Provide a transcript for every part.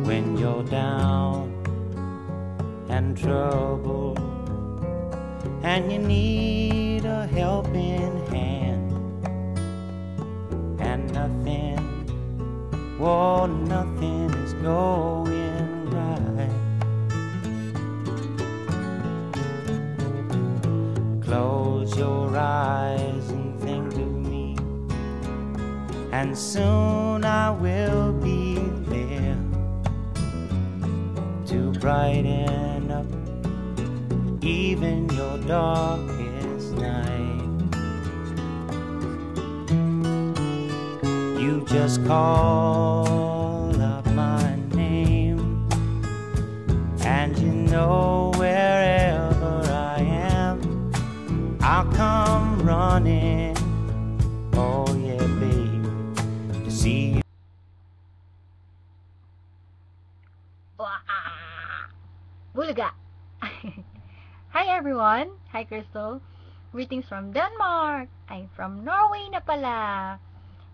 when you're down and troubled, and you need a helping hand, and nothing, whoa, nothing is going right. Close your eyes and think of me, and soon I will be there to brighten up even your darkest night. You just call up my name, and you know wherever I am, I'll come running, oh yeah babe, to see you. Bulaga! Hi everyone! Hi Crystal! Greetings from Denmark! I'm from Norway na pala!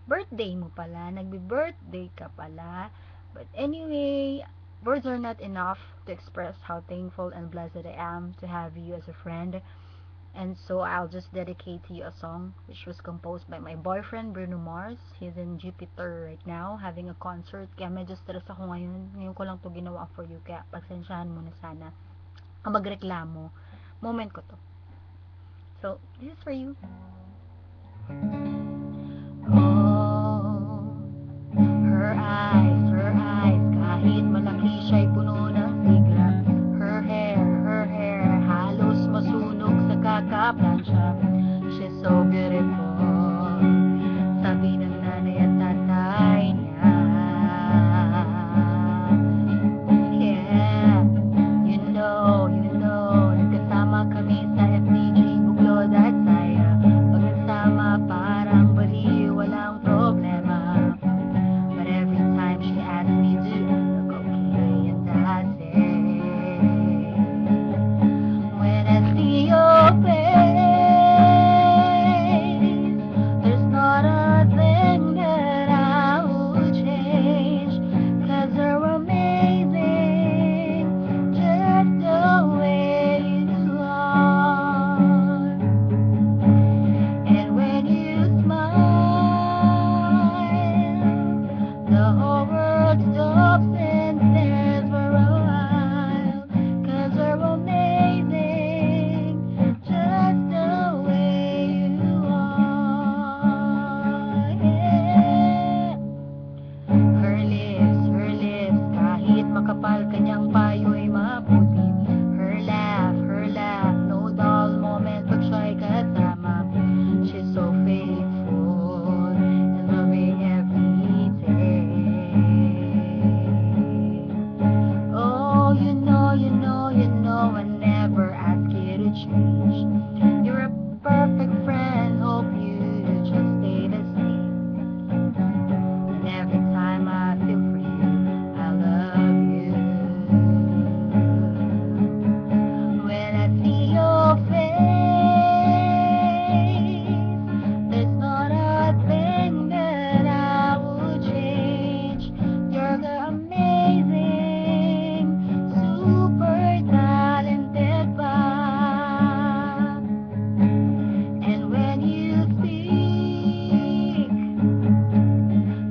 Birthday mo pala, nagbe-birthday ka pala. But anyway, words are not enough to express how thankful and blessed I am to have you as a friend. And so I'll just dedicate to you a song which was composed by my boyfriend Bruno Mars. He's in Jupiter right now having a concert. Kaya medyo stress ako ngayon. Ngayon ko lang to ginawa for you. Kaya pagsensyahan mo na sana. Ang magreklamo. Moment ko to. So, this is for you. Oh, her eyes, kahit malaki siya'y puno ng sigla. Her hair, halos masunog sa kakaplansya. She's so beautiful, sabi ng nanay at tatay niya. Yeah, you know, nagkasama kami sa FDG, Buklod at Saya. Pag nagsama parang bali, walang problema. But every time she asks me to look okay, and that's it. When I see your face, there's not a thing that I would change, 'cause you're amazing, just the way you are. And when you smile, the whole world stops and stares for a while, 'cause you're amazing, just the way you are. Yeah. Her lips, kahit makapal kanyang payo'y maputi. Her laugh, no dull moment pag siya'y kasama. She's so faithful and loving every day. Oh, you know, I never ask you to change. You're a perfect friend, hope you just stay the same. And every time I feel for you, I love you. When I see your face, there's not a thing that I would change. You're the amazing, super talented pa. And when you speak,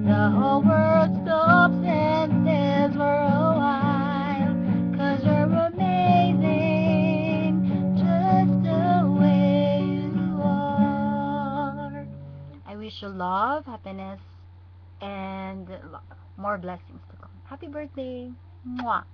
the whole world stops and stares for a while, 'cause you're amazing, just the way you are. I wish you love, happiness, and more blessings to come. Happy birthday! Mwah!